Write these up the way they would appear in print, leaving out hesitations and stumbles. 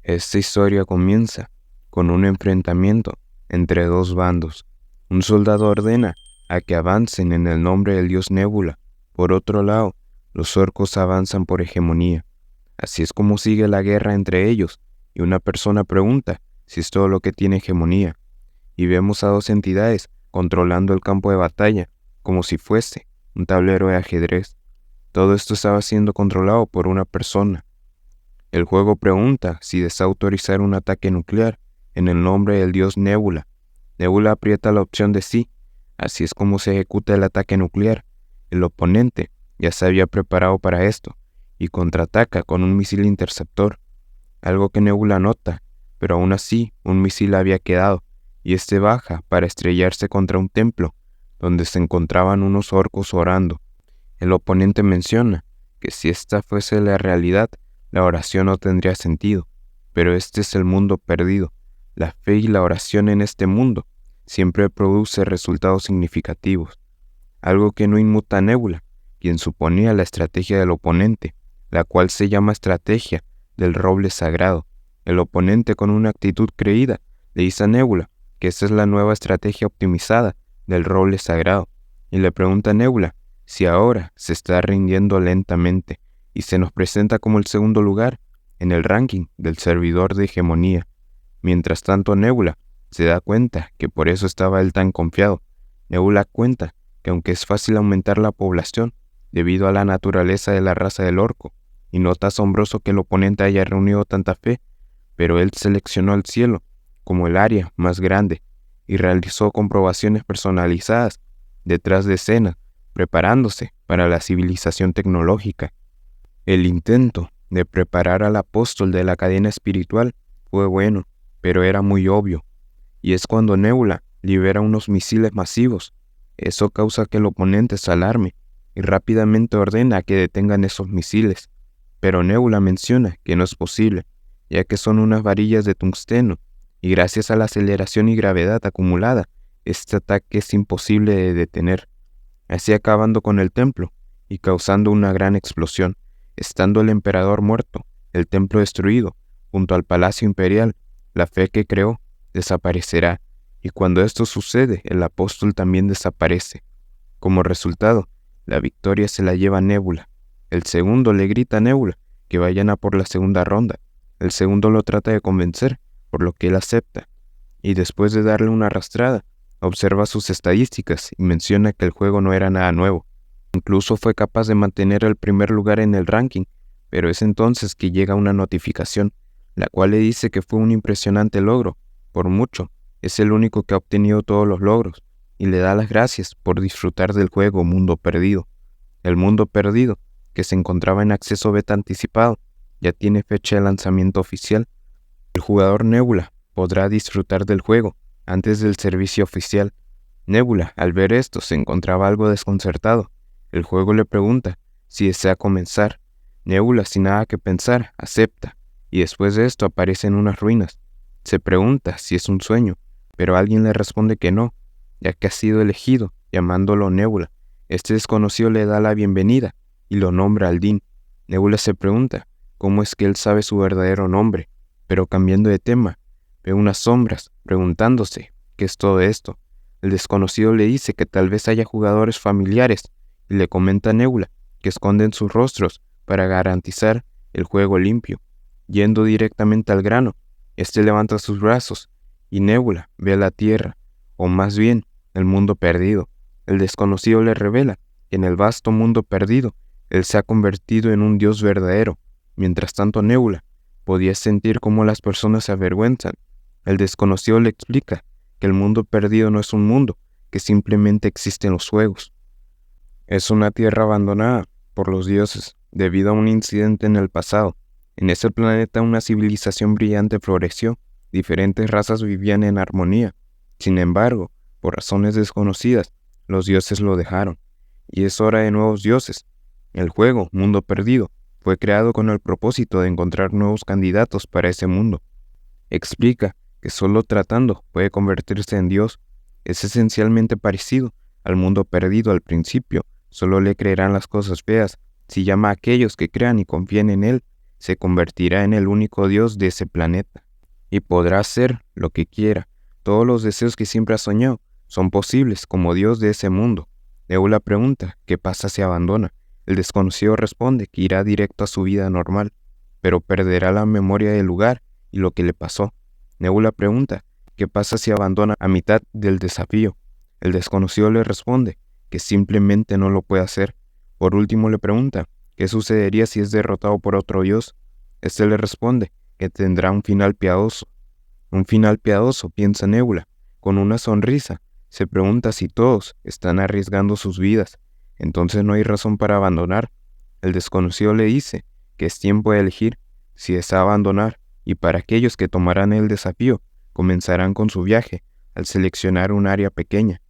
Esta historia comienza con un enfrentamiento entre dos bandos. Un soldado ordena a que avancen en el nombre del dios Nébula. Por otro lado, los orcos avanzan por hegemonía. Así es como sigue la guerra entre ellos, y una persona pregunta si es todo lo que tiene hegemonía. Y vemos a dos entidades controlando el campo de batalla, como si fuese un tablero de ajedrez. Todo esto estaba siendo controlado por una persona. El juego pregunta si desea autorizar un ataque nuclear en el nombre del dios Nébula. Nébula aprieta la opción de sí. Así es como se ejecuta el ataque nuclear. El oponente ya se había preparado para esto y contraataca con un misil interceptor, algo que Nébula nota, pero aún así un misil había quedado y este baja para estrellarse contra un templo donde se encontraban unos orcos orando. El oponente menciona que si esta fuese la realidad, la oración no tendría sentido, pero este es el mundo perdido. La fe y la oración en este mundo siempre produce resultados significativos, algo que no inmuta a Nébula, quien suponía la estrategia del oponente, la cual se llama estrategia del roble sagrado. El oponente, con una actitud creída, le dice a Nébula que esta es la nueva estrategia optimizada del roble sagrado, y le pregunta a Nébula si ahora se está rindiendo lentamente y se nos presenta como el segundo lugar en el ranking del servidor de hegemonía. Mientras tanto, Nébula se da cuenta que por eso estaba él tan confiado. Nébula cuenta que aunque es fácil aumentar la población debido a la naturaleza de la raza del orco, y nota asombroso que el oponente haya reunido tanta fe, pero él seleccionó al cielo como el área más grande y realizó comprobaciones personalizadas detrás de escena, preparándose para la civilización tecnológica. El intento de preparar al apóstol de la cadena espiritual fue bueno, pero era muy obvio, y es cuando Nébula libera unos misiles masivos. Eso causa que el oponente se alarme y rápidamente ordena que detengan esos misiles, pero Nébula menciona que no es posible, ya que son unas varillas de tungsteno, y gracias a la aceleración y gravedad acumulada, este ataque es imposible de detener, así acabando con el templo y causando una gran explosión. Estando el emperador muerto, el templo destruido, junto al palacio imperial, la fe que creó desaparecerá, y cuando esto sucede, el apóstol también desaparece. Como resultado, la victoria se la lleva Nébula. El segundo le grita a Nébula que vayan a por la segunda ronda. El segundo lo trata de convencer, por lo que él acepta, y después de darle una arrastrada, observa sus estadísticas y menciona que el juego no era nada nuevo. Incluso fue capaz de mantener el primer lugar en el ranking, pero es entonces que llega una notificación, la cual le dice que fue un impresionante logro. Por mucho, es el único que ha obtenido todos los logros, y le da las gracias por disfrutar del juego Mundo Perdido. El Mundo Perdido, que se encontraba en acceso beta anticipado, ya tiene fecha de lanzamiento oficial. El jugador Nébula podrá disfrutar del juego antes del servicio oficial. Nébula, al ver esto, se encontraba algo desconcertado. El juego le pregunta si desea comenzar. Nébula, sin nada que pensar, acepta, y después de esto aparecen unas ruinas. Se pregunta si es un sueño, pero alguien le responde que no, ya que ha sido elegido, llamándolo Nébula. Este desconocido le da la bienvenida y lo nombra Aldin. Nébula se pregunta cómo es que él sabe su verdadero nombre, pero cambiando de tema, ve unas sombras, preguntándose qué es todo esto. El desconocido le dice que tal vez haya jugadores familiares y le comenta a Nébula que esconden sus rostros para garantizar el juego limpio. Yendo directamente al grano, este levanta sus brazos y Nébula ve la tierra, o más bien, el mundo perdido. El desconocido le revela que en el vasto mundo perdido, él se ha convertido en un dios verdadero. Mientras tanto, Nébula podía sentir cómo las personas se avergüenzan. El desconocido le explica que el mundo perdido no es un mundo, que simplemente existen los juegos. Es una tierra abandonada por los dioses debido a un incidente en el pasado. En ese planeta una civilización brillante floreció, diferentes razas vivían en armonía. Sin embargo, por razones desconocidas, los dioses lo dejaron, y es hora de nuevos dioses. El juego, Mundo Perdido, fue creado con el propósito de encontrar nuevos candidatos para ese mundo. Explica que solo tratando puede convertirse en Dios. Es esencialmente parecido al mundo perdido al principio. Solo le creerán las cosas feas si llama a aquellos que crean y confíen en él se convertirá en el único dios de ese planeta y podrá hacer lo que quiera. Todos los deseos que siempre ha soñado son posibles como dios de ese mundo. Nebula pregunta qué pasa si abandona. El desconocido responde que irá directo a su vida normal, pero perderá la memoria del lugar y lo que le pasó. Nebula pregunta qué pasa si abandona a mitad del desafío. El desconocido le responde que simplemente no lo puede hacer. Por último le pregunta qué sucedería si es derrotado por otro dios. Este le responde que tendrá un final piadoso. Un final piadoso, piensa Nebula, con una sonrisa. Se pregunta si todos están arriesgando sus vidas. Entonces no hay razón para abandonar. El desconocido le dice que es tiempo de elegir si desea abandonar, y para aquellos que tomarán el desafío, comenzarán con su viaje al seleccionar un área pequeña.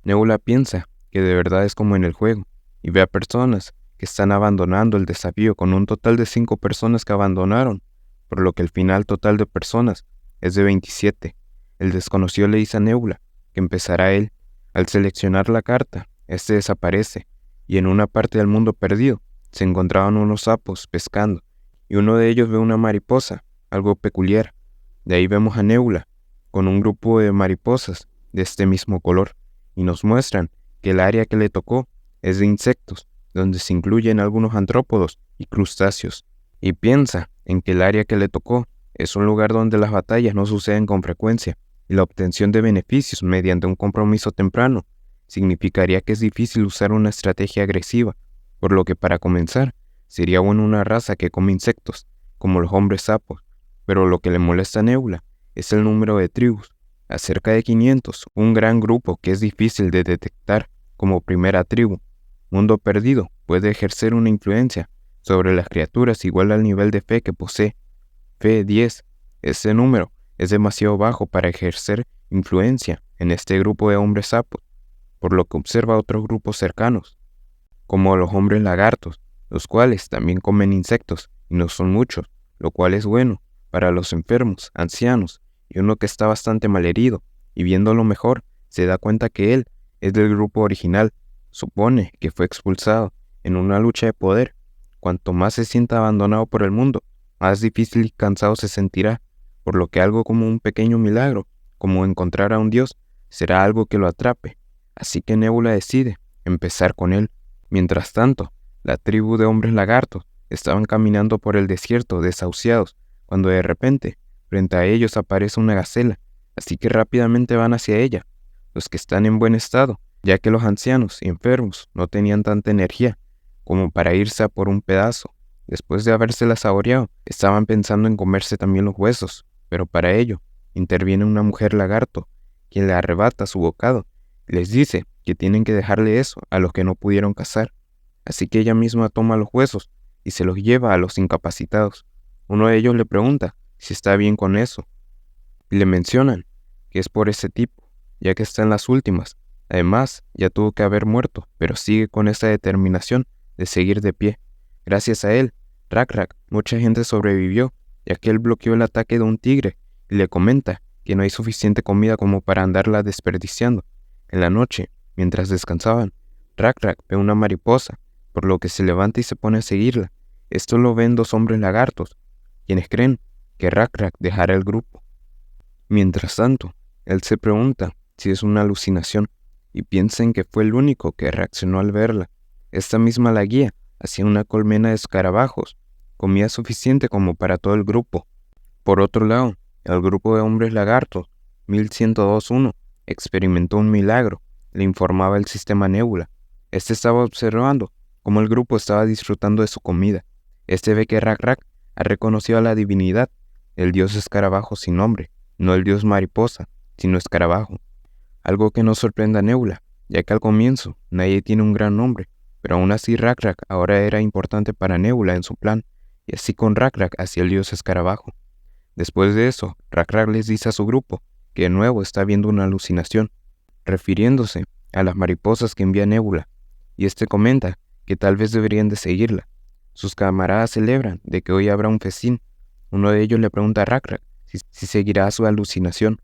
Nebula piensa que de verdad es como en el juego, y ve a personas que están abandonando el desafío con un total de 5 personas que abandonaron, por lo que el final total de personas es de 27. El desconocido le dice a Nebula que empezará él. Al seleccionar la carta, este desaparece, y en una parte del mundo perdido se encontraban unos sapos pescando, y uno de ellos ve una mariposa, algo peculiar. De ahí vemos a Nebula con un grupo de mariposas de este mismo color, y nos muestran que el área que le tocó es de insectos, donde se incluyen algunos artrópodos y crustáceos, y piensa en que el área que le tocó es un lugar donde las batallas no suceden con frecuencia, y la obtención de beneficios mediante un compromiso temprano significaría que es difícil usar una estrategia agresiva, por lo que para comenzar, sería bueno una raza que come insectos, como los hombres sapos, pero lo que le molesta a Nebula es el número de tribus, a cerca de 500, un gran grupo que es difícil de detectar como primera tribu. Mundo Perdido puede ejercer una influencia sobre las criaturas igual al nivel de fe que posee. Fe 10. Ese número es demasiado bajo para ejercer influencia en este grupo de hombres sapos, por lo que observa otros grupos cercanos, como los hombres lagartos, los cuales también comen insectos y no son muchos, lo cual es bueno para los enfermos, ancianos y uno que está bastante malherido, y viéndolo mejor se da cuenta que él es del grupo original. Supone que fue expulsado en una lucha de poder. Cuanto más se sienta abandonado por el mundo, más difícil y cansado se sentirá, por lo que algo como un pequeño milagro, como encontrar a un dios, será algo que lo atrape. Así que Nebula decide empezar con él. Mientras tanto, la tribu de hombres lagartos estaban caminando por el desierto desahuciados, cuando de repente, frente a ellos aparece una gacela, así que rápidamente van hacia ella. Los que están en buen estado, ya que los ancianos y enfermos no tenían tanta energía como para irse a por un pedazo. Después de habérsela saboreado, estaban pensando en comerse también los huesos, pero para ello interviene una mujer lagarto, quien le arrebata su bocado y les dice que tienen que dejarle eso a los que no pudieron cazar. Así que ella misma toma los huesos y se los lleva a los incapacitados. Uno de ellos le pregunta si está bien con eso, y le mencionan que es por ese tipo, ya que está en las últimas. Además, ya tuvo que haber muerto, pero sigue con esa determinación de seguir de pie. Gracias a él, Rak, mucha gente sobrevivió, ya que él bloqueó el ataque de un tigre y le comenta que no hay suficiente comida como para andarla desperdiciando. En la noche, mientras descansaban, Rak ve una mariposa, por lo que se levanta y se pone a seguirla. Esto lo ven 2 hombres lagartos, quienes creen que Rak dejará el grupo. Mientras tanto, él se pregunta si es una alucinación, y piensa en que fue el único que reaccionó al verla. Esta misma la guía hacia una colmena de escarabajos, comida suficiente como para todo el grupo. Por otro lado, el grupo de hombres lagartos, 1102-1, experimentó un milagro, le informaba el sistema Nebula. Este estaba observando cómo el grupo estaba disfrutando de su comida. Este ve que Rak ha reconocido a la divinidad, el dios escarabajo sin nombre, no el dios mariposa, sino escarabajo. Algo que no sorprende a Nebula, ya que al comienzo nadie tiene un gran nombre, pero aún así Rak ahora era importante para Nebula en su plan, y así con Rak hacia el dios escarabajo. Después de eso, Rak les dice a su grupo que de nuevo está viendo una alucinación, refiriéndose a las mariposas que envía Nebula, y este comenta que tal vez deberían de seguirla. Sus camaradas celebran de que hoy habrá un festín. Uno de ellos le pregunta a Rak si seguirá su alucinación.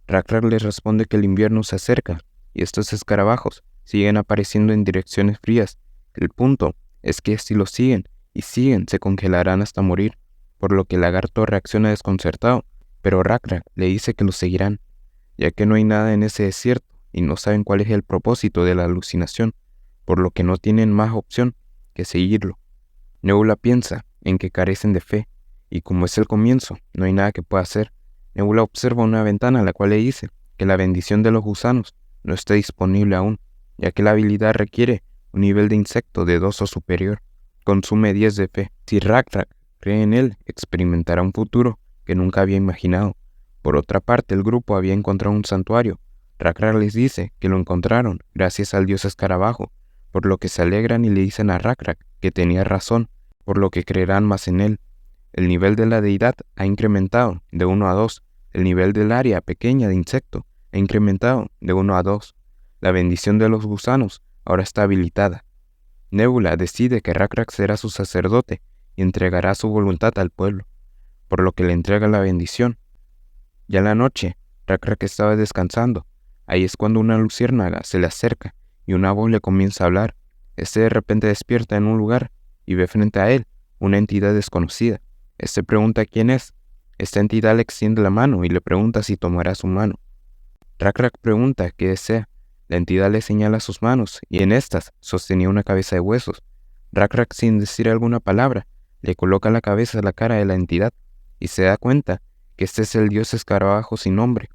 Rak les responde que el invierno se acerca, y estos escarabajos siguen apareciendo en direcciones frías. El punto es que si los siguen y siguen, se congelarán hasta morir. por lo que el lagarto reacciona desconcertado, pero Rakrak le dice que lo seguirán, ya que no hay nada en ese desierto y no saben cuál es el propósito de la alucinación, por lo que no tienen más opción que seguirlo. Nebula piensa en que carecen de fe, y como es el comienzo, no hay nada que pueda hacer. Nebula observa una ventana la cual le dice que la bendición de los gusanos no está disponible aún, ya que la habilidad requiere un nivel de insecto de 2 o superior. Consume 10 de fe. Si Rakrak cree en él, experimentará un futuro que nunca había imaginado. Por otra parte, el grupo había encontrado un santuario. Rakrak les dice que lo encontraron gracias al dios escarabajo, por lo que se alegran y le dicen a Rakrak que tenía razón, por lo que creerán más en él. El nivel de la deidad ha incrementado de 1 a 2. El nivel del área pequeña de insecto ha incrementado de 1 a 2. La bendición de los gusanos ahora está habilitada. Nebula decide que Rakrak será su sacerdote y entregará su voluntad al pueblo, por lo que le entrega la bendición. Ya en la noche, Rakrak estaba descansando. Ahí es cuando una luciérnaga se le acerca y una voz le comienza a hablar. De repente despierta en un lugar y ve frente a él una entidad desconocida. Pregunta quién es. Esta entidad le extiende la mano y le pregunta si tomará su mano. Rakrak pregunta qué desea. La entidad le señala sus manos y en estas sostenía una cabeza de huesos. Rakrak, sin decir alguna palabra, le coloca la cabeza a la cara de la entidad y se da cuenta que este es el dios escarabajo sin nombre.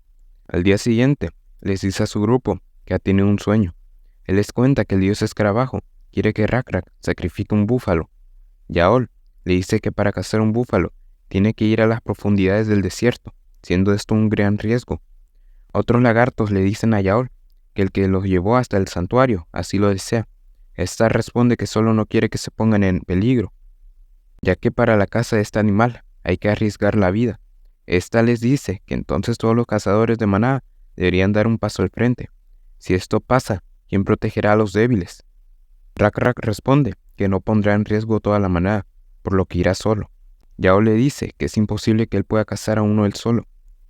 Al día siguiente, les dice a su grupo que ha tenido un sueño. Él les cuenta que el dios escarabajo quiere que Rakrak sacrifique un búfalo. Yaol le dice que para cazar un búfalo tiene que ir a las profundidades del desierto, siendo esto un gran riesgo. Otros lagartos le dicen a Yaol que el que los llevó hasta el santuario así lo desea. Esta responde que solo no quiere que se pongan en peligro, ya que para la caza de este animal hay que arriesgar la vida. Esta les dice que entonces todos los cazadores de manada deberían dar un paso al frente. Si esto pasa, ¿quién protegerá a los débiles? Rakrak responde que no pondrá en riesgo toda la manada, por lo que irá solo. Yao le dice que es imposible que él pueda cazar a uno él solo.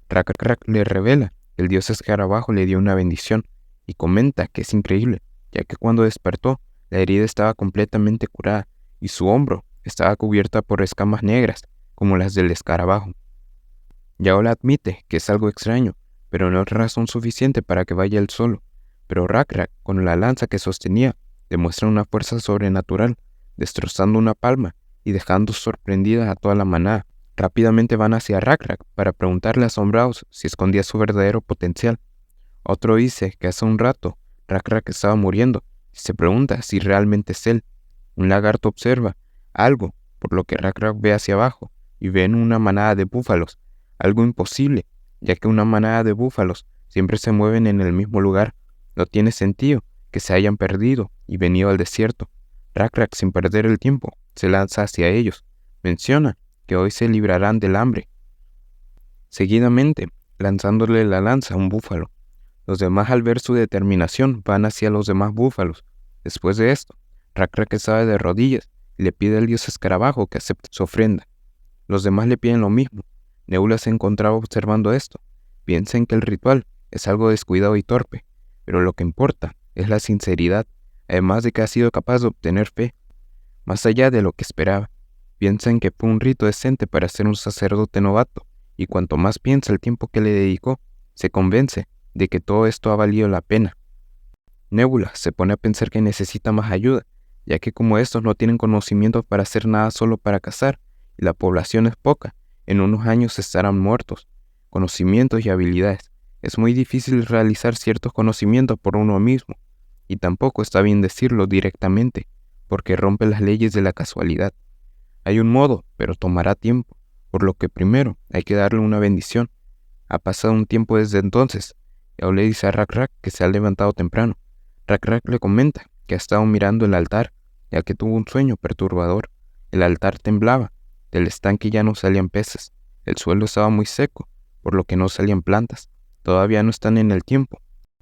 Rakrak le revela que el dios escarabajo le dio una bendición y comenta que es increíble, ya que cuando despertó, la herida estaba completamente curada y su hombro estaba cubierta por escamas negras, como las del escarabajo. Yao le admite que es algo extraño, pero no es razón suficiente para que vaya él solo. Pero Rakrak, con la lanza que sostenía, demuestra una fuerza sobrenatural, destrozando una palma y dejando sorprendida a toda la manada. Rápidamente van hacia Rakrak para preguntarle asombrados si escondía su verdadero potencial. Otro dice que hace un rato Rakrak estaba muriendo y se pregunta si realmente es él. Un lagarto observa algo, por lo que Rakrak ve hacia abajo y ve en una manada de búfalos, algo imposible, ya que una manada de búfalos siempre se mueven en el mismo lugar. No tiene sentido que se hayan perdido y venido al desierto. Rakrak, sin perder el tiempo, se lanza hacia ellos. Menciona que hoy se librarán del hambre. Seguidamente, lanzándole la lanza a un búfalo. Los demás, al ver su determinación, van hacia los demás búfalos. Después de esto, Rakrak estaba de rodillas y le pide al dios escarabajo que acepte su ofrenda. Los demás le piden lo mismo. Nebula se encontraba observando esto. Piensa en que el ritual es algo descuidado y torpe, pero lo que importa es la sinceridad, además de que ha sido capaz de obtener fe, más allá de lo que esperaba. Piensa en que fue un rito decente para ser un sacerdote novato, y cuanto más piensa el tiempo que le dedicó, se convence de que todo esto ha valido la pena. Nebula se pone a pensar que necesita más ayuda, ya que como estos no tienen conocimientos para hacer nada solo para cazar, y la población es poca, en unos años estarán muertos. Conocimientos y habilidades. Es muy difícil realizar ciertos conocimientos por uno mismo, y tampoco está bien decirlo directamente, porque rompe las leyes de la casualidad. Hay un modo, pero tomará tiempo, por lo que primero hay que darle una bendición. Ha pasado un tiempo desde entonces. Yao le dice a Rakrak que se ha levantado temprano. Rakrak le comenta que ha estado mirando el altar, ya que tuvo un sueño perturbador. El altar temblaba, del estanque ya no salían peces, el suelo estaba muy seco, por lo que no salían plantas. Todavía no están en el tiempo.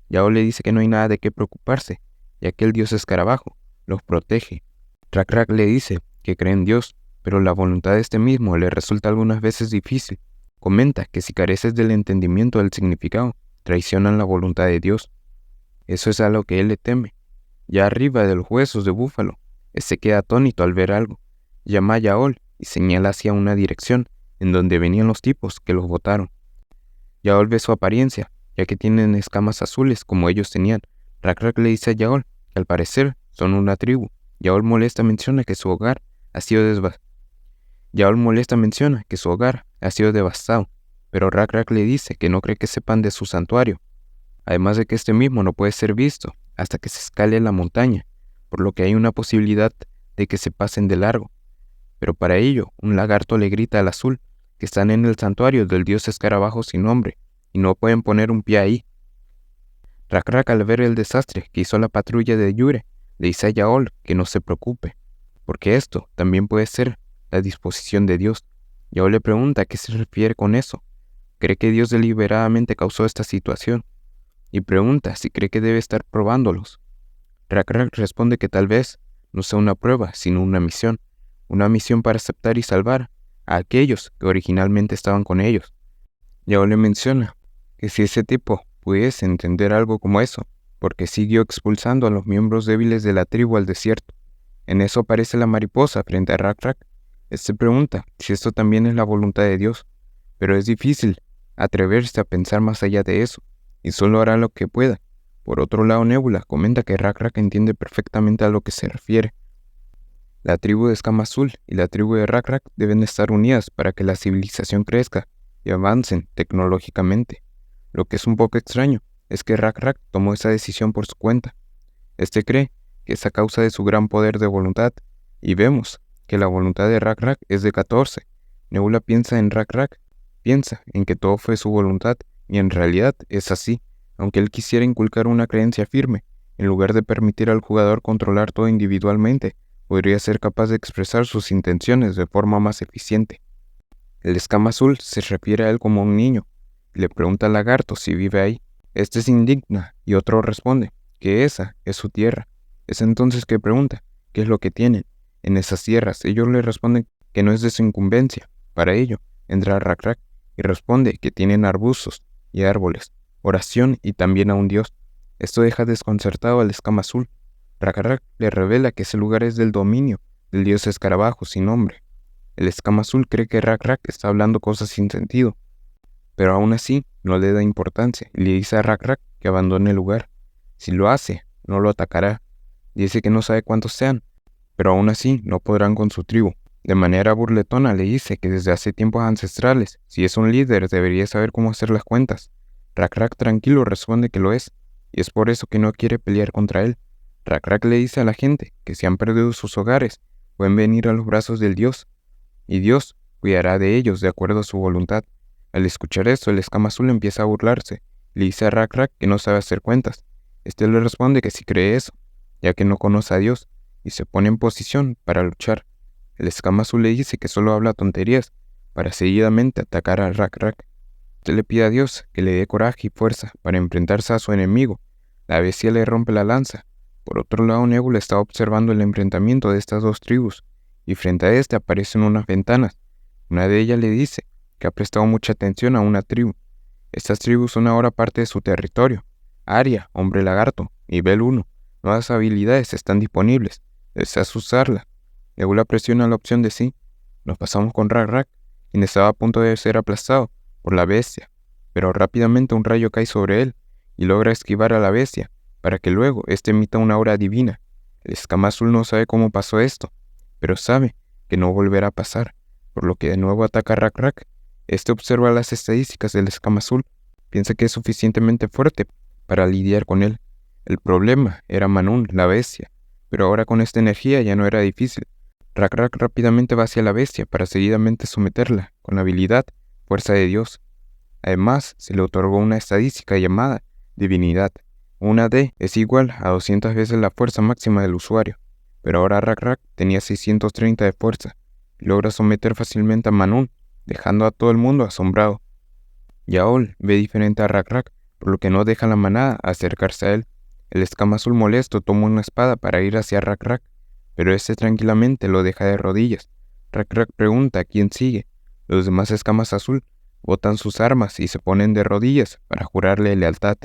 Yao le dice que no hay nada de qué preocuparse, ya que el dios escarabajo los protege. Rakrak le dice que cree en Dios, pero la voluntad de este mismo le resulta algunas veces difícil. Comenta que si careces del entendimiento del significado, traicionan la voluntad de Dios. Eso es a lo que él le teme. Ya arriba de los huesos de búfalo, se queda atónito al ver algo. Llama a Yaol y señala hacia una dirección en donde venían los tipos que los botaron. Yaol ve su apariencia, ya que tienen escamas azules como ellos tenían. Rak le dice a Yaol que al parecer son una tribu. Yaol molesta menciona que su hogar ha sido devastado, pero Rak le dice que no cree que sepan de su santuario, además de que este mismo no puede ser visto hasta que se escale la montaña, por lo que hay una posibilidad de que se pasen de largo. Pero para ello, un lagarto le grita al azul que están en el santuario del dios escarabajo sin nombre y no pueden poner un pie ahí. Rak al ver el desastre que hizo la patrulla de Yure, le dice a Yaol que no se preocupe, porque esto también puede ser la disposición de Dios. Yaol le pregunta a qué se refiere con eso. ¿Cree que Dios deliberadamente causó esta situación? Y pregunta si cree que debe estar probándolos. Rak responde que tal vez no sea una prueba, sino una misión para aceptar y salvar a aquellos que originalmente estaban con ellos. Yaol le menciona que si ese tipo pudiese entender algo como eso, porque siguió expulsando a los miembros débiles de la tribu al desierto. En eso aparece la mariposa frente a Rak. Este pregunta si esto también es la voluntad de Dios, pero es difícil atreverse a pensar más allá de eso, y solo hará lo que pueda. Por otro lado, Nebula comenta que Rak entiende perfectamente a lo que se refiere. La tribu de Escama Azul y la tribu de Rak deben estar unidas para que la civilización crezca y avancen tecnológicamente. Lo que es un poco extraño es que Rak tomó esa decisión por su cuenta. Este cree que es a causa de su gran poder de voluntad, y vemos que la voluntad de Rak es de 14. Nebula piensa en Rak, piensa en que todo fue su voluntad, y en realidad es así, aunque él quisiera inculcar una creencia firme, en lugar de permitir al jugador controlar todo individualmente, podría ser capaz de expresar sus intenciones de forma más eficiente. El Escama Azul se refiere a él como un niño, y le pregunta al lagarto si vive ahí. Este se indigna, y otro responde que esa es su tierra. Es entonces que pregunta qué es lo que tienen en esas tierras. Ellos le responden que no es de su incumbencia. Para ello, entra Rak y responde que tienen arbustos y árboles, oración y también a un dios. Esto deja desconcertado al Escama Azul. Rak le revela que ese lugar es del dominio del dios escarabajo sin nombre. El Escama Azul cree que Rak está hablando cosas sin sentido, pero aún así no le da importancia y le dice a Rak que abandone el lugar. Si lo hace, no lo atacará. Dice que no sabe cuántos sean, pero aún así no podrán con su tribu. De manera burletona le dice que desde hace tiempos ancestrales, si es un líder, debería saber cómo hacer las cuentas. Rak tranquilo responde que lo es, y es por eso que no quiere pelear contra él. Rak le dice a la gente que si han perdido sus hogares, pueden venir a los brazos del dios, y Dios cuidará de ellos de acuerdo a su voluntad. Al escuchar esto, el Escama Azul empieza a burlarse, le dice a Rak que no sabe hacer cuentas. Este le responde que sí cree eso, ya que no conoce a Dios, y se pone en posición para luchar. El Escama Azul le dice que solo habla tonterías, para seguidamente atacar a Rak. Este le pide a Dios que le dé coraje y fuerza para enfrentarse a su enemigo. La bestia le rompe la lanza. Por otro lado, Nebula está observando el enfrentamiento de estas dos tribus, y frente a este aparecen unas ventanas. Una de ellas le dice que ha prestado mucha atención a una tribu. Estas tribus son ahora parte de su territorio. Aria, hombre lagarto, nivel 1. Nuevas habilidades están disponibles. ¿Deseas usarla? Nebula presiona la opción de sí. Nos pasamos con Rak, quien estaba a punto de ser aplastado por la bestia, pero rápidamente un rayo cae sobre él y logra esquivar a la bestia, para que luego éste emita una aura divina. El Escama Azul no sabe cómo pasó esto, pero sabe que no volverá a pasar, por lo que de nuevo ataca a Rak. Este observa las estadísticas del Escama Azul, piensa que es suficientemente fuerte para lidiar con él. El problema era Manun, la bestia, pero ahora con esta energía ya no era difícil. Rak rápidamente va hacia la bestia para seguidamente someterla con la habilidad Fuerza de Dios. Además, se le otorgó una estadística llamada Divinidad. Una D es igual a 200 veces la fuerza máxima del usuario, pero ahora Rak tenía 630 de fuerza y logra someter fácilmente a Manun, dejando a todo el mundo asombrado. Yaol ve diferente a Rak, por lo que no deja a la manada acercarse a él. El Escama Azul molesto toma una espada para ir hacia Rak, pero este tranquilamente lo deja de rodillas. Rak pregunta a quién sigue. Los demás Escamas Azul botan sus armas y se ponen de rodillas para jurarle lealtad.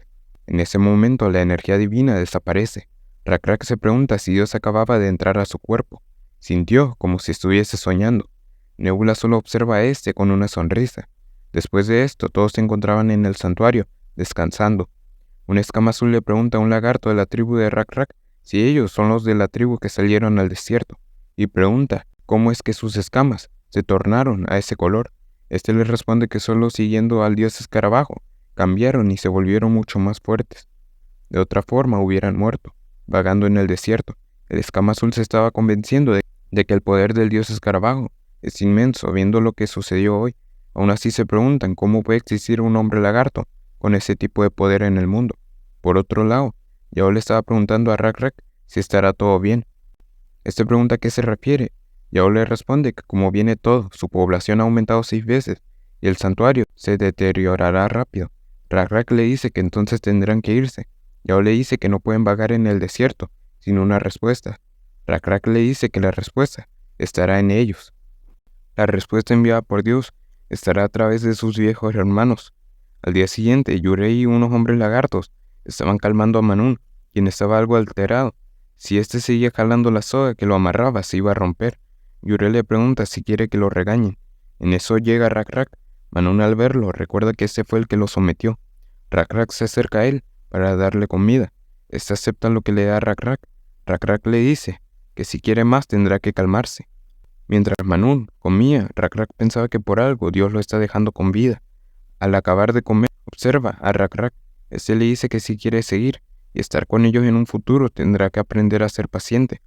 En ese momento la energía divina desaparece. Rak se pregunta si Dios acababa de entrar a su cuerpo. Sintió como si estuviese soñando. Nebula solo observa a este con una sonrisa. Después de esto, todos se encontraban en el santuario, descansando. Un escama azul le pregunta a un lagarto de la tribu de Rak-Rak si ellos son los de la tribu que salieron al desierto, y pregunta cómo es que sus escamas se tornaron a ese color. Este le responde que solo siguiendo al dios escarabajo, cambiaron y se volvieron mucho más fuertes. De otra forma hubieran muerto, vagando en el desierto. El escama azul se estaba convenciendo de que el poder del dios escarabajo es inmenso, viendo lo que sucedió hoy. Aún así se preguntan cómo puede existir un hombre lagarto con ese tipo de poder en el mundo. Por otro lado, Yao le estaba preguntando a Rak-Rak si estará todo bien. Este pregunta a qué se refiere. Yao le responde que como viene todo, su población ha aumentado 6 veces y el santuario se deteriorará rápido. Rak-Rak le dice que entonces tendrán que irse. Yao le dice que no pueden vagar en el desierto sin una respuesta. Rak-Rak le dice que la respuesta estará en ellos. La respuesta enviada por Dios estará a través de sus viejos hermanos. Al día siguiente, Yurei y unos hombres lagartos estaban calmando a Manún, quien estaba algo alterado. Si éste seguía jalando la soga que lo amarraba, se iba a romper. Yurei le pregunta si quiere que lo regañen. En eso llega Rak-Rak. Manún, al verlo, recuerda que este fue el que lo sometió. Rak-Rak se acerca a él para darle comida. Este acepta lo que le da Rak-Rak. Rak-Rak le dice que si quiere más tendrá que calmarse. Mientras Manún comía, Rak-Rak pensaba que por algo Dios lo está dejando con vida. Al acabar de comer, observa a Rak-Rak. Este le dice que si quiere seguir y estar con ellos en un futuro, tendrá que aprender a ser paciente.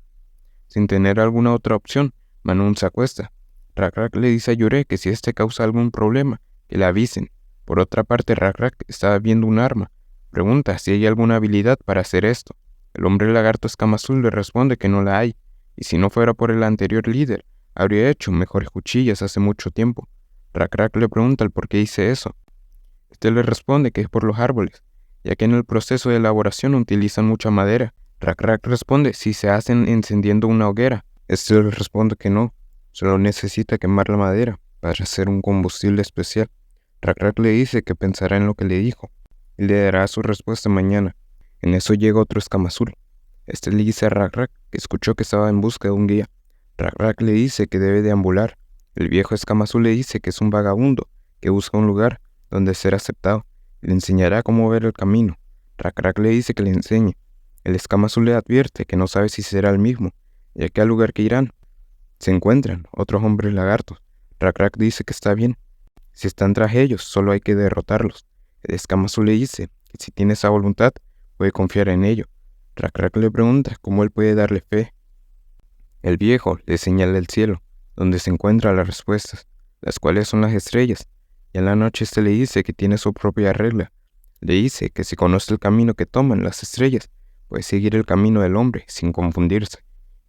Sin tener alguna otra opción, Manún se acuesta. Rak-Rak le dice a Yurei que si este causa algún problema, que le avisen. Por otra parte, Rak-Rak estaba viendo un arma. Pregunta si hay alguna habilidad para hacer esto. El hombre lagarto escama azul le responde que no la hay, y si no fuera por el anterior líder, habría hecho mejores cuchillas hace mucho tiempo. Rak-Rak le pregunta el por qué hice eso. Este le responde que es por los árboles, ya que en el proceso de elaboración utilizan mucha madera. Rak-Rak responde si se hacen encendiendo una hoguera. Este le responde que no, solo necesita quemar la madera para hacer un combustible especial. Rak-Rak le dice que pensará en lo que le dijo y le dará su respuesta mañana. En eso llega otro escama azul. Este le dice a Rak-Rak que escuchó que estaba en busca de un guía. Rak-Rak le dice que debe deambular. El viejo escama azul le dice que es un vagabundo que busca un lugar donde ser aceptado. Le enseñará cómo ver el camino. Rak-Rak le dice que le enseñe. El escama azul le advierte que no sabe si será el mismo, ya que al lugar que irán se encuentran otros hombres lagartos. Rak-Rak dice que está bien. Si están tras ellos, solo hay que derrotarlos. El escama azul le dice que si tiene esa voluntad, puede confiar en ello. Rak-Rak le pregunta cómo él puede darle fe. El viejo le señala el cielo, donde se encuentran las respuestas, las cuales son las estrellas, y en la noche este le dice que tiene su propia regla. Le dice que si conoce el camino que toman las estrellas, puede seguir el camino del hombre sin confundirse,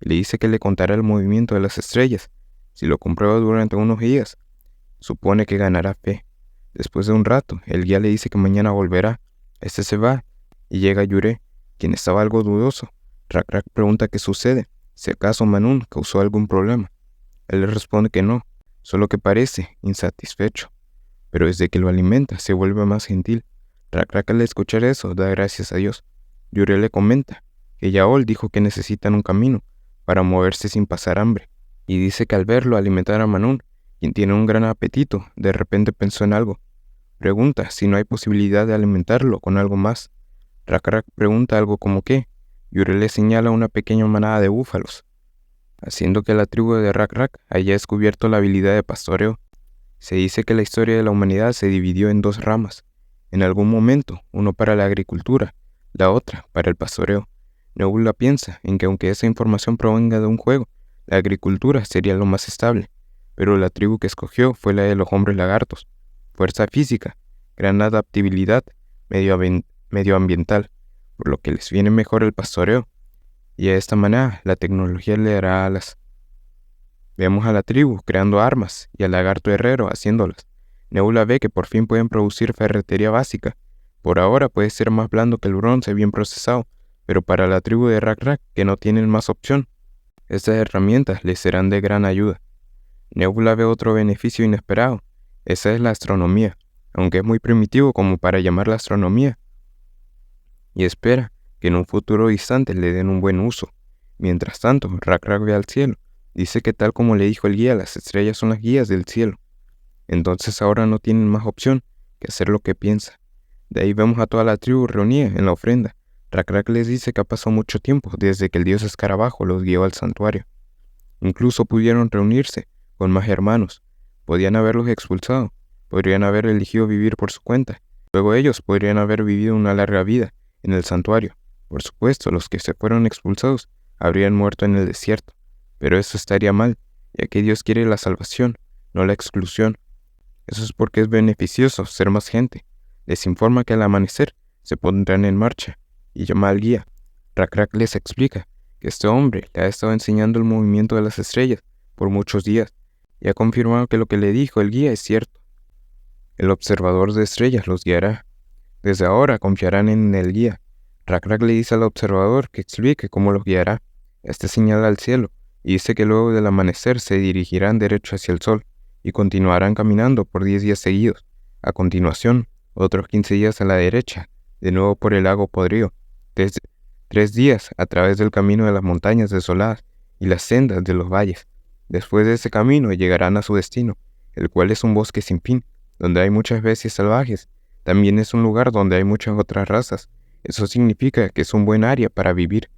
y le dice que le contará el movimiento de las estrellas. Si lo comprueba durante unos días, supone que ganará fe. Después de un rato, el guía le dice que mañana volverá. Este se va, y llega Yurei, quien estaba algo dudoso. Rak-Rak pregunta qué sucede, si acaso Manún causó algún problema. Él le responde que no, solo que parece insatisfecho, pero desde que lo alimenta se vuelve más gentil. Rak-Rak al escuchar eso da gracias a Dios. Yurei le comenta que Yaol dijo que necesitan un camino para moverse sin pasar hambre, y dice que al verlo alimentar a Manún, quien tiene un gran apetito, de repente pensó en algo. Pregunta si no hay posibilidad de alimentarlo con algo más. Rak-Rak pregunta algo como qué. Yurei le señala una pequeña manada de búfalos, haciendo que la tribu de Rak-Rak haya descubierto la habilidad de pastoreo. Se dice que la historia de la humanidad se dividió en dos ramas. En algún momento, uno para la agricultura, la otra para el pastoreo. Nebula piensa en que aunque esa información provenga de un juego, la agricultura sería lo más estable, pero la tribu que escogió fue la de los hombres lagartos. Fuerza física, gran adaptabilidad medioambiental, por lo que les viene mejor el pastoreo, y de esta manera la tecnología le dará alas. Vemos a la tribu creando armas y al lagarto herrero haciéndolas. Nebula ve que por fin pueden producir ferretería básica. Por ahora puede ser más blando que el bronce bien procesado, pero para la tribu de Rak-Rak, que no tienen más opción, estas herramientas les serán de gran ayuda. Nebula ve otro beneficio inesperado. Esa es la astronomía, aunque es muy primitivo como para llamarla astronomía, y espera que en un futuro distante le den un buen uso. Mientras tanto, Rak-Rak ve al cielo, Dice que tal como le dijo el guía, las estrellas son las guías del cielo. Entonces ahora no tienen más opción que hacer lo que piensa. De ahí vemos a toda la tribu reunida en la ofrenda. Rakrak les dice que ha pasado mucho tiempo desde que el dios escarabajo los guió al santuario. Incluso pudieron reunirse con más hermanos. Podían haberlos expulsado. Podrían haber elegido vivir por su cuenta. Luego ellos podrían haber vivido una larga vida en el santuario. Por supuesto, los que se fueron expulsados habrían muerto en el desierto. Pero eso estaría mal, ya que Dios quiere la salvación, no la exclusión. Eso es porque es beneficioso ser más gente. Les informa que al amanecer se pondrán en marcha y llama al guía. Rakrak les explica que este hombre le ha estado enseñando el movimiento de las estrellas por muchos días y ha confirmado que lo que le dijo el guía es cierto. El observador de estrellas los guiará. Desde ahora confiarán en el guía. Rakrak le dice al observador que explique cómo los guiará. Este señala al cielo y dice que luego del amanecer se dirigirán derecho hacia el sol y continuarán caminando por 10 días seguidos. A continuación, otros 15 días a la derecha, de nuevo por el lago podrido. 3 días a través del camino de las montañas desoladas y las sendas de los valles. Después de ese camino llegarán a su destino, el cual es un bosque sin fin, donde hay muchas especies salvajes. También es un lugar donde hay muchas otras razas. Eso significa que es un buen área para vivir.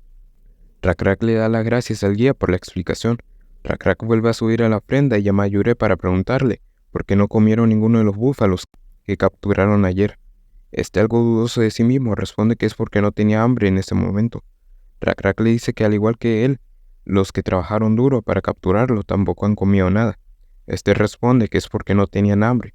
Rakrak le da las gracias al guía por la explicación. Rakrak vuelve a subir a la ofrenda y llama a Yuré para preguntarle por qué no comieron ninguno de los búfalos que capturaron ayer. Algo dudoso de sí mismo, responde que es porque no tenía hambre en ese momento. Rakrak le dice que al igual que él, los que trabajaron duro para capturarlo tampoco han comido nada. Responde que es porque no tenían hambre.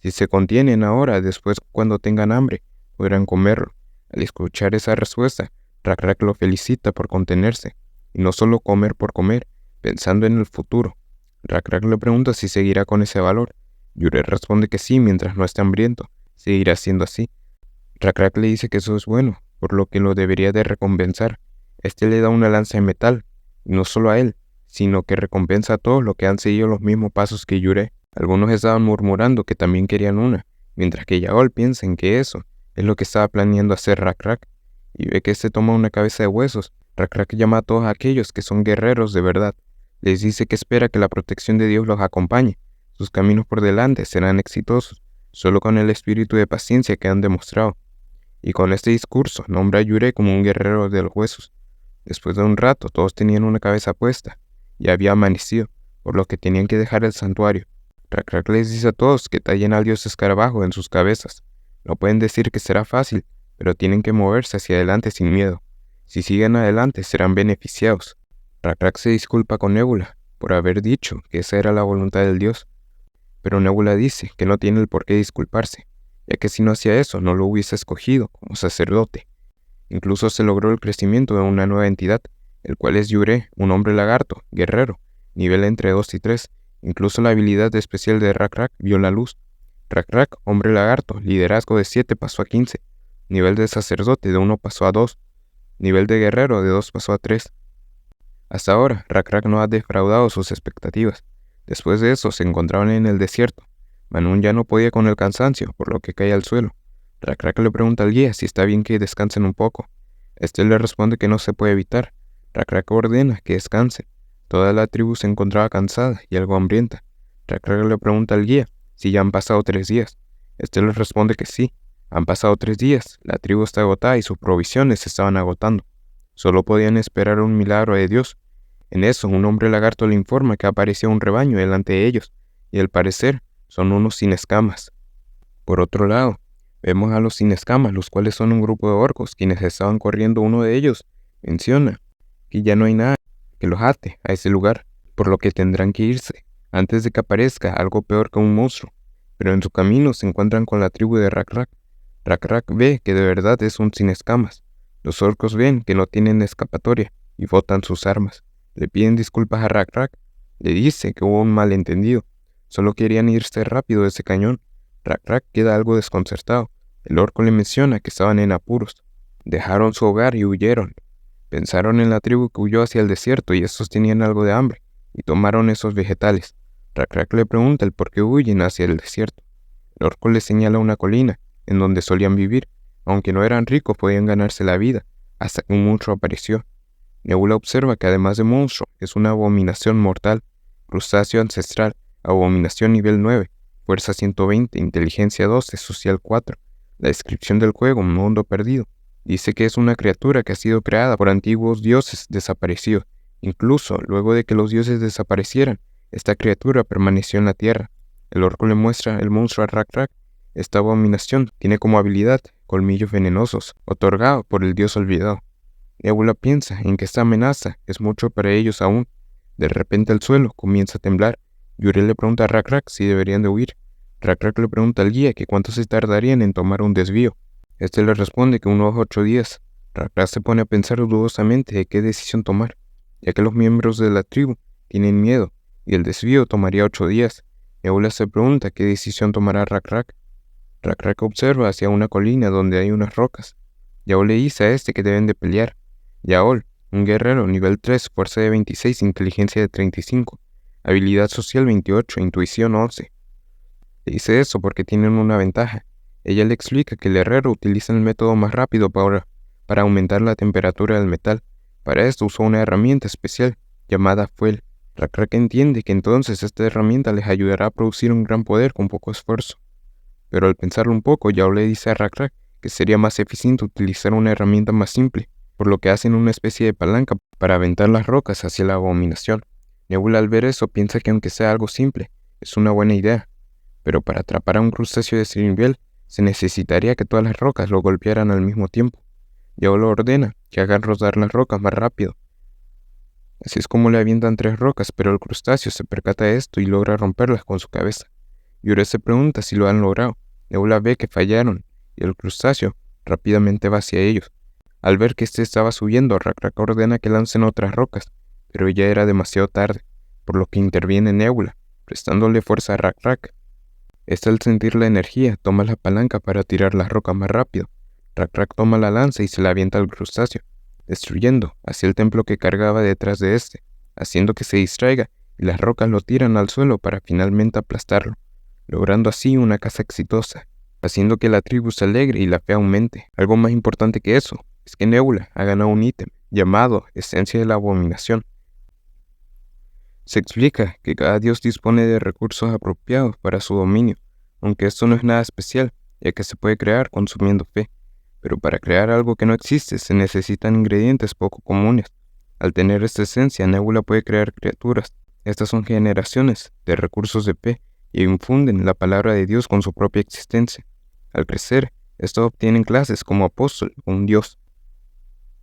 Si se contienen ahora, después cuando tengan hambre, podrán comerlo. Al escuchar esa respuesta, Rakrak lo felicita por contenerse, y no solo comer por comer, pensando en el futuro. Rakrak le pregunta si seguirá con ese valor. Yuré responde que sí, mientras no esté hambriento, seguirá siendo así. Rakrak le dice que eso es bueno, por lo que lo debería de recompensar. Le da una lanza de metal, y no solo a él, sino que recompensa a todos los que han seguido los mismos pasos que Yuré. Algunos estaban murmurando que también querían una, mientras que Yaol piensa en que eso es lo que estaba planeando hacer Rakrak, y ve que toma una cabeza de huesos. Rakrak llama a todos aquellos que son guerreros de verdad. Les dice que espera que la protección de Dios los acompañe. Sus caminos por delante serán exitosos, solo con el espíritu de paciencia que han demostrado. Y con este discurso nombra a Yuré como un guerrero de los huesos. Después de un rato todos tenían una cabeza puesta, y había amanecido, por lo que tenían que dejar el santuario. Rakrak les dice a todos que tallen al dios escarabajo en sus cabezas. No pueden decir que será fácil, pero tienen que moverse hacia adelante sin miedo. Si siguen adelante serán beneficiados. Rakrak se disculpa con Nebula por haber dicho que esa era la voluntad del dios, pero Nebula dice que no tiene el por qué disculparse, ya que si no hacía eso no lo hubiese escogido como sacerdote. Incluso se logró el crecimiento de una nueva entidad, el cual es Yuré, un hombre lagarto, guerrero, nivel entre 2 y 3. Incluso la habilidad especial de Rakrak vio la luz. Rakrak, hombre lagarto, liderazgo de 7 pasó a 15. Nivel de sacerdote de 1 pasó a 2. Nivel de guerrero de 2 pasó a 3. Hasta ahora, Rakrak no ha defraudado sus expectativas. Después de eso, se encontraban en el desierto. Manun ya no podía con el cansancio, por lo que cae al suelo. Rakrak le pregunta al guía si está bien que descansen un poco. Le responde que no se puede evitar. Rakrak ordena que descansen. Toda la tribu se encontraba cansada y algo hambrienta. Rakrak le pregunta al guía si ya han pasado 3 días. Le responde que sí. Han pasado 3 días, la tribu está agotada y sus provisiones se estaban agotando. Solo podían esperar un milagro de Dios. En eso, un hombre lagarto le informa que apareció un rebaño delante de ellos, y al parecer son unos sin escamas. Por otro lado, vemos a los sin escamas, los cuales son un grupo de orcos, quienes estaban corriendo. Uno de ellos menciona que ya no hay nada que los ate a ese lugar, por lo que tendrán que irse, antes de que aparezca algo peor que un monstruo. Pero en su camino se encuentran con la tribu de Rakrak. Rakrak ve que de verdad es un sin escamas. Los orcos ven que no tienen escapatoria y botan sus armas. Le piden disculpas a Rakrak. Le dice que hubo un malentendido. Solo querían irse rápido de ese cañón. Rakrak queda algo desconcertado. El orco le menciona que estaban en apuros. Dejaron su hogar y huyeron. Pensaron en la tribu que huyó hacia el desierto y estos tenían algo de hambre, y tomaron esos vegetales. Rakrak le pregunta el por qué huyen hacia el desierto. El orco le señala una colina, en donde solían vivir. Aunque no eran ricos, podían ganarse la vida, hasta que un monstruo apareció. Nebula observa que además de monstruo, es una abominación mortal, crustáceo ancestral, abominación nivel 9, fuerza 120, inteligencia 12, social 4. La descripción del juego, un mundo perdido, dice que es una criatura que ha sido creada por antiguos dioses desaparecidos. Incluso luego de que los dioses desaparecieran, esta criatura permaneció en la tierra. El orco le muestra el monstruo a Rak-Rak. Esta abominación tiene como habilidad colmillos venenosos, otorgado por el dios olvidado. Nebula piensa en que esta amenaza es mucho para ellos aún. De repente el suelo comienza a temblar. Yurel le pregunta a Rak-Rak si deberían de huir. Rak-Rak le pregunta al guía que cuánto se tardarían en tomar un desvío. Este le responde que unos 8 días. Rak-Rak se pone a pensar dudosamente de qué decisión tomar, ya que los miembros de la tribu tienen miedo y el desvío tomaría 8 días. Nebula se pregunta qué decisión tomará Rak-Rak. Rak-Rak observa hacia una colina donde hay unas rocas. Yaol le dice a este que deben de pelear. Yaol, un guerrero nivel 3, fuerza de 26, inteligencia de 35, habilidad social 28, intuición 11. Le dice eso porque tienen una ventaja. Ella le explica que el herrero utiliza el método más rápido para aumentar la temperatura del metal. Para esto usó una herramienta especial llamada fuel. Rak-Rak entiende que entonces esta herramienta les ayudará a producir un gran poder con poco esfuerzo. Pero al pensarlo un poco, Yaol le dice a Rak-Rak que sería más eficiente utilizar una herramienta más simple, por lo que hacen una especie de palanca para aventar las rocas hacia la abominación. Nebula al ver eso piensa que aunque sea algo simple, es una buena idea, pero para atrapar a un crustáceo de ese nivel, se necesitaría que todas las rocas lo golpearan al mismo tiempo. Yaol ordena que hagan rodar las rocas más rápido. Así es como le avientan 3 rocas, pero el crustáceo se percata de esto y logra romperlas con su cabeza. Yurel se pregunta si lo han logrado. Nebula ve que fallaron, y el crustáceo rápidamente va hacia ellos. Al ver que este estaba subiendo, Rak-Rak ordena que lancen otras rocas, pero ya era demasiado tarde, por lo que interviene Nebula, prestándole fuerza a Rak-Rak. Este al sentir la energía, toma la palanca para tirar las rocas más rápido. Rak-Rak toma la lanza y se la avienta al crustáceo, destruyendo hacia el templo que cargaba detrás de este, haciendo que se distraiga y las rocas lo tiran al suelo para finalmente aplastarlo, logrando así una caza exitosa, haciendo que la tribu se alegre y la fe aumente. Algo más importante que eso es que Nebula ha ganado un ítem llamado Esencia de la Abominación. Se explica que cada dios dispone de recursos apropiados para su dominio, aunque esto no es nada especial, ya que se puede crear consumiendo fe. Pero para crear algo que no existe se necesitan ingredientes poco comunes. Al tener esta esencia, Nebula puede crear criaturas. Estas son generaciones de recursos de fe y infunden la palabra de Dios con su propia existencia. Al crecer, estos obtienen clases como apóstol o un dios.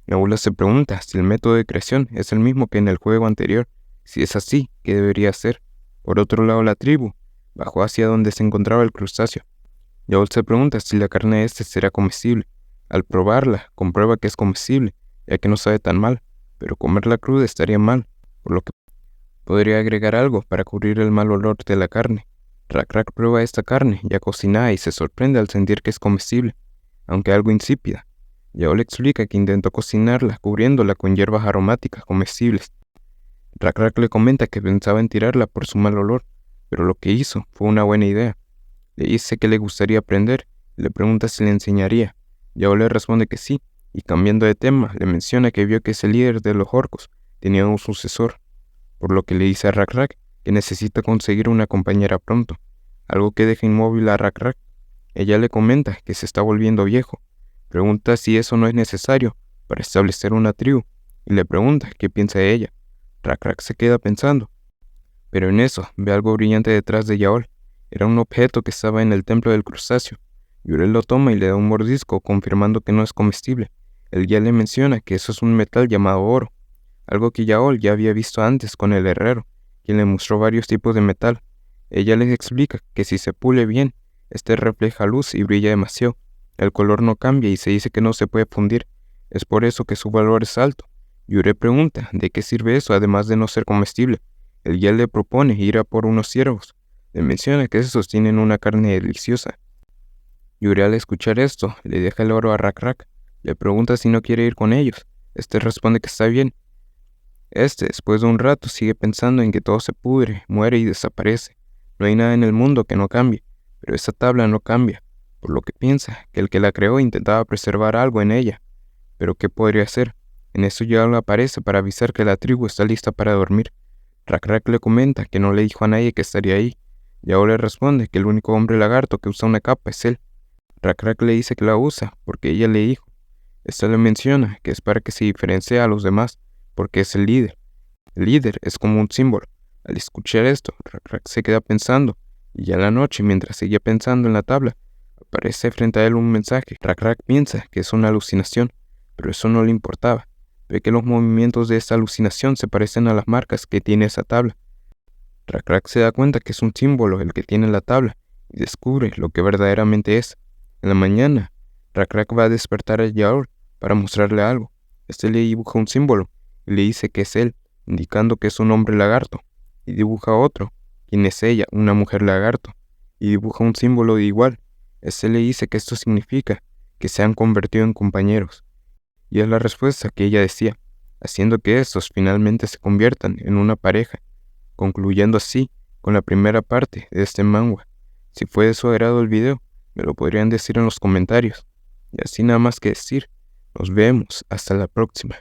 Nebula se pregunta si el método de creación es el mismo que en el juego anterior. Si es así, ¿qué debería hacer? Por otro lado, la tribu bajó hacia donde se encontraba el crustáceo. Yaol se pregunta si la carne de este será comestible. Al probarla, comprueba que es comestible, ya que no sabe tan mal, pero comerla cruda estaría mal, por lo que podría agregar algo para cubrir el mal olor de la carne. Rak-Rak prueba esta carne ya cocinada y se sorprende al sentir que es comestible, aunque algo insípida. Yaol explica que intentó cocinarla cubriéndola con hierbas aromáticas comestibles. Rak-Rak le comenta que pensaba en tirarla por su mal olor, pero lo que hizo fue una buena idea. Le dice que le gustaría aprender y le pregunta si le enseñaría. Yaol le responde que sí, y cambiando de tema, le menciona que vio que ese líder de los orcos tenía un sucesor, por lo que le dice a Rak-Rak que necesita conseguir una compañera pronto, algo que deja inmóvil a Rak-Rak. Ella le comenta que se está volviendo viejo, pregunta si eso no es necesario para establecer una tribu, y le pregunta qué piensa de ella. Rak-Rak se queda pensando, pero en eso ve algo brillante detrás de Yaol. Era un objeto que estaba en el templo del crustáceo. Yurel lo toma y le da un mordisco, confirmando que no es comestible. El guía le menciona que eso es un metal llamado oro, algo que Yaol ya había visto antes con el herrero, quien le mostró varios tipos de metal. Ella les explica que si se pule bien, este refleja luz y brilla demasiado. El color no cambia y se dice que no se puede fundir. Es por eso que su valor es alto. Yurel pregunta de qué sirve eso además de no ser comestible. El guía le propone ir a por unos ciervos. Le menciona que esos tienen una carne deliciosa. Yurel al escuchar esto, le deja el oro a Rak-Rak. Le pregunta si no quiere ir con ellos. Este responde que está bien. Después de un rato, sigue pensando en que todo se pudre, muere y desaparece. No hay nada en el mundo que no cambie, pero esa tabla no cambia, por lo que piensa que el que la creó intentaba preservar algo en ella. ¿Pero qué podría ser? En eso Yaol aparece para avisar que la tribu está lista para dormir. Rak le comenta que no le dijo a nadie que estaría ahí. Yaol le responde que el único hombre lagarto que usa una capa es él. Rak le dice que la usa porque ella le dijo. Esta le menciona que es para que se diferencie a los demás, porque es el líder. El líder es como un símbolo. Al escuchar esto, Rak se queda pensando, y ya en la noche, mientras seguía pensando en la tabla, aparece frente a él un mensaje. Rak piensa que es una alucinación, pero eso no le importaba. Ve que los movimientos de esta alucinación se parecen a las marcas que tiene esa tabla. Rak se da cuenta que es un símbolo el que tiene la tabla, y descubre lo que verdaderamente es. En la mañana, Rak va a despertar a Yaol para mostrarle algo. Este le dibuja un símbolo y le dice que es él, indicando que es un hombre lagarto, y dibuja otro, quien es ella, una mujer lagarto, y dibuja un símbolo de igual. Este le dice que esto significa que se han convertido en compañeros, y es la respuesta que ella decía, haciendo que estos finalmente se conviertan en una pareja, concluyendo así con la primera parte de este manga. Si fue de su agrado el video, me lo podrían decir en los comentarios. Y así nada más que decir, nos vemos hasta la próxima.